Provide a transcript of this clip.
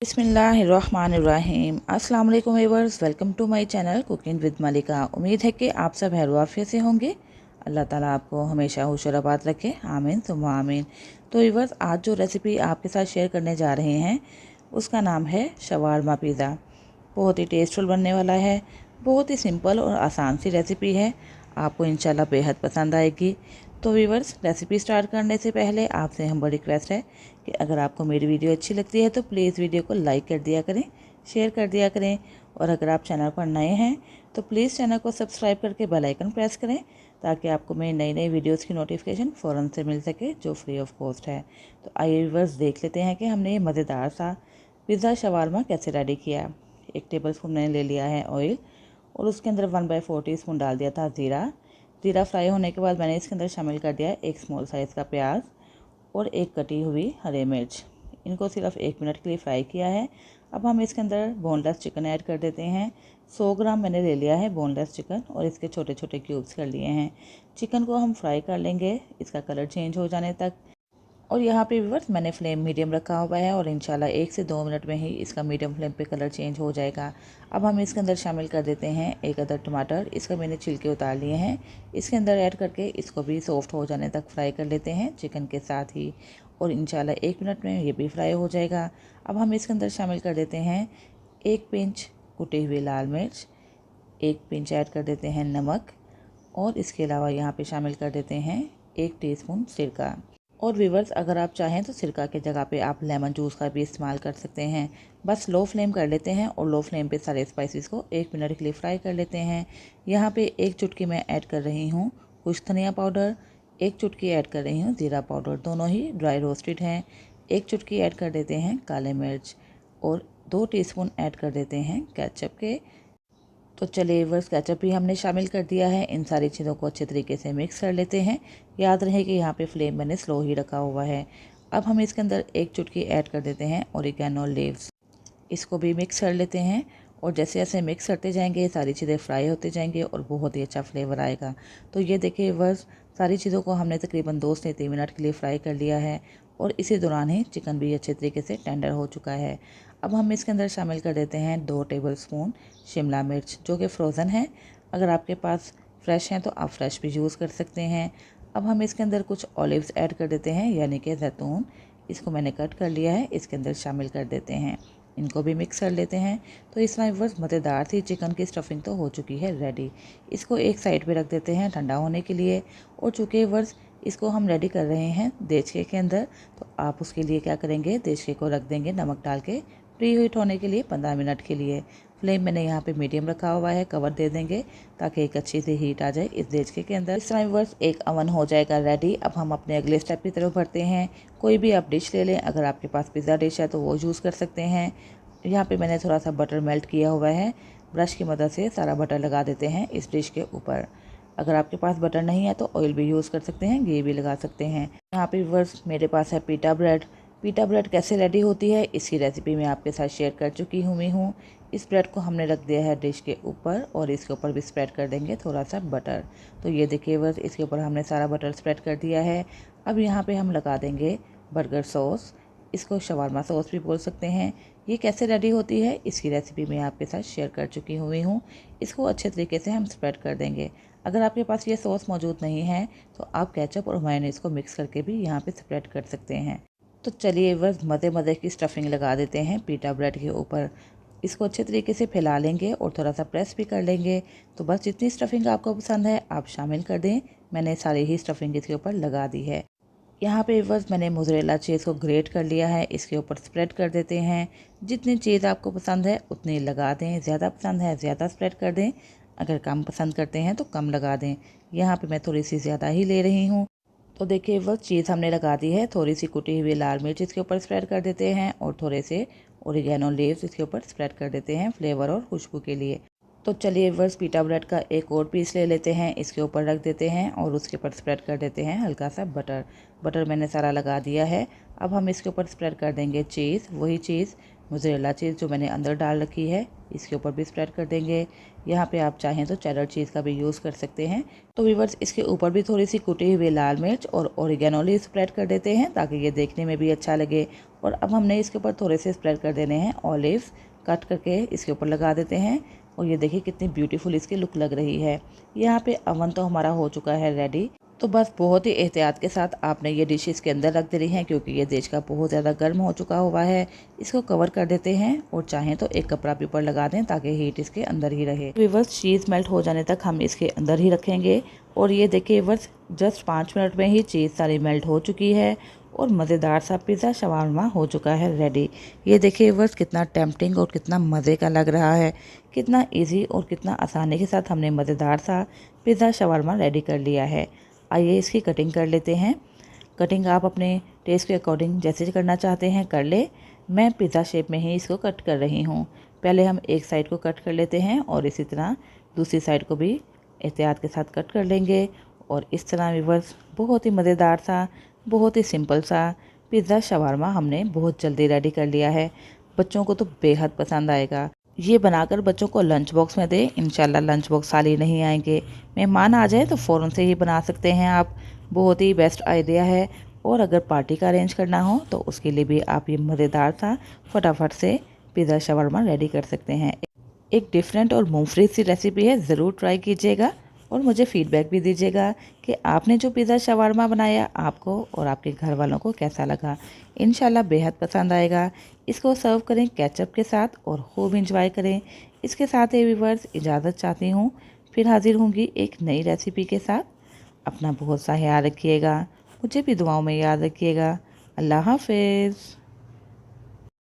बिस्मिल्लाहिर्रहमानिर्रहीम। अस्सलाम वालेकुम viewers, welcome to my channel cooking with Malika. उम्मीद है कि आप सब खैर आफियत से होंगे। अल्लाह ताला आपको हमेशा खुशराबाद रखे, आमीन सुम्मा आमीन। तो व्यूअर्स, आज जो रेसिपी आपके साथ शेयर करने जा रहे हैं उसका नाम है शवारमा पिज़्ज़ा। बहुत ही टेस्टफुल बनने वाला है। बहुत ही सिंपल और आसान सी रेसिपी है, आपको इंशाल्लाह बेहद पसंद आएगी। तो व्यूअर्स, रेसिपी स्टार्ट करने से पहले आपसे हम बड़ी रिक्वेस्ट है कि अगर आपको मेरी वीडियो अच्छी लगती है तो प्लीज़ वीडियो को लाइक कर दिया करें, शेयर कर दिया करें, और अगर आप चैनल पर नए हैं तो प्लीज़ चैनल को सब्सक्राइब करके बेल आइकन प्रेस करें ताकि आपको मेरी नई नई वीडियोस की नोटिफिकेशन फ़ौरन से मिल सके, जो फ्री ऑफ कॉस्ट है। तो आइए व्यूअर्स, देख लेते हैं कि हमने ये मज़ेदार सा पिज़्ज़ा शवारमा कैसे रेडी किया। 1 टेबलस्पून मैंने ले लिया है ऑयल, और उसके अंदर 1/4 टीस्पून डाल दिया था ज़ीरा। ज़ीरा फ्राई होने के बाद मैंने इसके अंदर शामिल कर दिया है 1 स्मॉल साइज़ का प्याज और 1 कटी हुई हरी मिर्च। इनको सिर्फ 1 मिनट के लिए फ्राई किया है। अब हम इसके अंदर बोनलेस चिकन ऐड कर देते हैं। 100 ग्राम मैंने ले लिया है बोनलेस चिकन, और इसके छोटे छोटे क्यूब्स कर लिए हैं। चिकन को हम फ्राई कर लेंगे इसका कलर चेंज हो जाने तक। और यहाँ पे व्यूअर्स, मैंने फ्लेम मीडियम रखा हुआ है, और इंशाल्लाह 1 से 2 मिनट में ही इसका मीडियम फ्लेम पे कलर चेंज हो जाएगा। अब हम इसके अंदर शामिल कर देते हैं 1 अदर टमाटर। इसका मैंने छिलके उतार लिए हैं। इसके अंदर ऐड करके इसको भी सॉफ्ट हो जाने तक फ्राई कर लेते हैं चिकन के साथ ही, और इंशाल्लाह 1 मिनट में ये भी फ्राई हो जाएगा। अब हम इसके अंदर शामिल कर देते हैं 1 पिंच कुटी हुई लाल मिर्च, 1 पिंच ऐड कर देते हैं नमक, और इसके अलावा यहाँ पे शामिल कर देते हैं 1 टीस्पून सिरका। और व्यूअर्स, अगर आप चाहें तो सिरका की जगह पे आप लेमन जूस का भी इस्तेमाल कर सकते हैं। बस लो फ्लेम कर लेते हैं, और लो फ्लेम पे सारे स्पाइसेस को 1 मिनट के लिए फ्राई कर लेते हैं। यहाँ पे 1 चुटकी मैं ऐड कर रही हूँ कुछ धनिया पाउडर, 1 चुटकी ऐड कर रही हूँ ज़ीरा पाउडर, दोनों ही ड्राई रोस्टेड हैं। 1 चुटकी ऐड कर देते हैं काले मिर्च, और 2 टीस्पून ऐड कर देते हैं केचप के। तो चलिए व्यूअर्स, केचप भी हमने शामिल कर दिया है। इन सारी चीज़ों को अच्छे तरीके से मिक्स कर लेते हैं। याद रहे कि यहाँ पे फ्लेम मैंने स्लो ही रखा हुआ है। अब हम इसके अंदर 1 चुटकी ऐड कर देते हैं ओरिगेनो लीव्स। इसको भी मिक्स कर लेते हैं, और जैसे जैसे मिक्स करते जाएंगे ये सारी चीज़ें फ्राई होते जाएंगे और बहुत ही अच्छा फ्लेवर आएगा। तो ये देखिए व्यूअर्स, सारी चीज़ों को हमने तकरीबन 2 से 3 मिनट के लिए फ्राई कर लिया है, और इसी दौरान ही चिकन भी अच्छे तरीके से टेंडर हो चुका है। अब हम इसके अंदर शामिल कर देते हैं 2 टेबलस्पून शिमला मिर्च, जो कि फ़्रोज़न है। अगर आपके पास फ्रेश हैं तो आप फ्रेश भी यूज़ कर सकते हैं। अब हम इसके अंदर कुछ ऑलिव्स ऐड कर देते हैं, यानी कि जैतून। इसको मैंने कट कर लिया है, इसके अंदर शामिल कर देते हैं। इनको भी मिक्स कर लेते हैं। तो इस तरह व्यूअर्स, मज़ेदार सी चिकन की स्टफिंग तो हो चुकी है रेडी। इसको एक साइड पे रख देते हैं ठंडा होने के लिए। और चूँकि व्यूअर्स, इसको हम रेडी कर रहे हैं देचके के अंदर, तो आप उसके लिए क्या करेंगे, देचके को रख देंगे नमक डाल के प्री हीट होने के लिए 15 मिनट के लिए। फ्लेम मैंने यहाँ पे मीडियम रखा हुआ है, कवर दे देंगे ताकि एक अच्छी सी हीट आ जाए इस देचके के अंदर। इस तरह व्यूअर्स, एक अवन हो जाएगा रेडी। अब हम अपने अगले स्टेप की तरफ बढ़ते हैं। कोई भी आप डिश ले लें, अगर आपके पास पिज़्ज़ा डिश है तो वो यूज़ कर सकते हैं। यहाँ पे मैंने थोड़ा सा बटर मेल्ट किया हुआ है, ब्रश की मदद से सारा बटर लगा देते हैं इस डिश के ऊपर। अगर आपके पास बटर नहीं है तो ऑयल भी यूज़ कर सकते हैं, घी भी लगा सकते हैं। यहाँ पे व्यूअर्स, मेरे पास है पीटा ब्रेड। पीटा ब्रेड कैसे रेडी होती है इसकी रेसिपी मैं आपके साथ शेयर कर चुकी हूँ। इस ब्रेड को हमने रख दिया है डिश के ऊपर, और इसके ऊपर भी स्प्रेड कर देंगे थोड़ा सा बटर। तो ये देखिए व्यूअर्स, इसके ऊपर हमने सारा बटर स्प्रेड कर दिया है। अब यहाँ पे हम लगा देंगे बर्गर सॉस, इसको शवारमा सॉस भी बोल सकते हैं। ये कैसे रेडी होती है इसकी रेसिपी मैं आपके साथ शेयर कर चुकी हूँ। इसको अच्छे तरीके से हम स्प्रेड कर देंगे। अगर आपके पास ये सॉस मौजूद नहीं है तो आप केचप और मेयोनेज़ को मिक्स करके भी यहाँ पे स्प्रेड कर सकते हैं। तो चलिए बस मज़े मज़े की स्टफिंग लगा देते हैं पीटा ब्रेड के ऊपर। इसको अच्छे तरीके से फैला लेंगे और थोड़ा सा प्रेस भी कर लेंगे। तो बस जितनी स्टफिंग आपको पसंद है आप शामिल कर दें। मैंने सारी ही स्टफिंग इसके ऊपर लगा दी है। यहाँ पे बस मैंने मोज़रेला चीज़ को ग्रेट कर लिया है, इसके ऊपर स्प्रेड कर देते हैं। जितनी चीज़ आपको पसंद है उतनी लगा दें, ज़्यादा पसंद है ज़्यादा स्प्रेड कर दें, अगर कम पसंद करते हैं तो कम लगा दें। यहाँ पे मैं थोड़ी सी ज़्यादा ही ले रही हूँ। तो देखिए वो चीज़ हमने लगा दी है। थोड़ी सी कुटी हुई लाल मिर्च इसके ऊपर स्प्रेड कर देते हैं, और थोड़े से ओरिगेनो लीव्स इसके ऊपर स्प्रेड कर देते हैं फ्लेवर और खुशबू के लिए। तो चलिए व्यूअर्स, पीटा ब्रेड का एक और पीस ले लेते हैं, इसके ऊपर रख देते हैं, और उसके ऊपर स्प्रेड कर देते हैं हल्का सा बटर। बटर मैंने सारा लगा दिया है। अब हम इसके ऊपर स्प्रेड कर देंगे चीज़, वही चीज़ मोज़रेला चीज़ जो मैंने अंदर डाल रखी है इसके ऊपर भी स्प्रेड कर देंगे। यहाँ पे आप चाहें तो चेडर चीज़ का भी यूज़ कर सकते हैं। तो व्यूअर्स इसके ऊपर भी थोड़ी सी कुटी हुई लाल मिर्च और ओरिगेनो स्प्रेड कर देते हैं ताकि ये देखने में भी अच्छा लगे। और अब हमने इसके ऊपर थोड़े से स्प्रेड कर देने हैं ऑलिव्स, कट करके इसके ऊपर लगा देते हैं। और ये देखिए कितनी ब्यूटीफुल इसकी लुक लग रही है। यहाँ पे अवन तो हमारा हो चुका है रेडी। तो बस बहुत ही एहतियात के साथ आपने ये डिश इसके अंदर रख देनी है क्योंकि ये डिश का बहुत ज़्यादा गर्म हो चुका हुआ है। इसको कवर कर देते हैं और चाहें तो एक कपड़ा भी ऊपर लगा दें ताकि हीट इसके अंदर ही रहे। व्यूअर्स चीज़ मेल्ट हो जाने तक हम इसके अंदर ही रखेंगे। और ये देखिए व्यूअर्स जस्ट 5 मिनट में ही चीज़ सारी मेल्ट हो चुकी है और मज़ेदार सा पिज़्ज़ा शवारमा हो चुका है रेडी। ये देखिए व्यूअर्स कितना टेम्पटिंग और कितना मज़े का लग रहा है। कितना ईजी और कितना आसानी के साथ हमने मज़ेदार सा पिज़्ज़ा शवारमा रेडी कर लिया है। आइए इसकी कटिंग कर लेते हैं। कटिंग आप अपने टेस्ट के अकॉर्डिंग जैसे करना चाहते हैं कर ले। मैं पिज़्ज़ा शेप में ही इसको कट कर रही हूँ। पहले हम एक साइड को कट कर लेते हैं और इसी तरह दूसरी साइड को भी एहतियात के साथ कट कर लेंगे। और इस तरह व्यूअर्स बहुत ही मज़ेदार सा, बहुत ही सिंपल सा पिज़्ज़ा शवारमा हमने बहुत जल्दी रेडी कर लिया है। बच्चों को तो बेहद पसंद आएगा। ये बनाकर बच्चों को लंच बॉक्स में दें, इंशाल्लाह लंच बॉक्स खाली नहीं आएंगे। मेहमान आ जाए तो फ़ौरन से ही बना सकते हैं आप। बहुत ही बेस्ट आइडिया है। और अगर पार्टी का अरेंज करना हो तो उसके लिए भी आप ये मज़ेदार सा फटाफट से पिज़्ज़ा शवारमा रेडी कर सकते हैं। एक डिफरेंट और मूंगफली सी रेसिपी है, ज़रूर ट्राई कीजिएगा और मुझे फीडबैक भी दीजिएगा कि आपने जो पिज़्ज़ा शवारमा बनाया आपको और आपके घर वालों को कैसा लगा। इंशाल्लाह बेहद पसंद आएगा। इसको सर्व करें केचप के साथ और खूब इंजॉय करें। इसके साथ ही व्यूअर्स इजाज़त चाहती हूँ, फिर हाजिर होंगी एक नई रेसिपी के साथ। अपना बहुत सा ख्याल रखिएगा, मुझे भी दुआओं में याद रखिएगा। अल्लाह हाफिज़।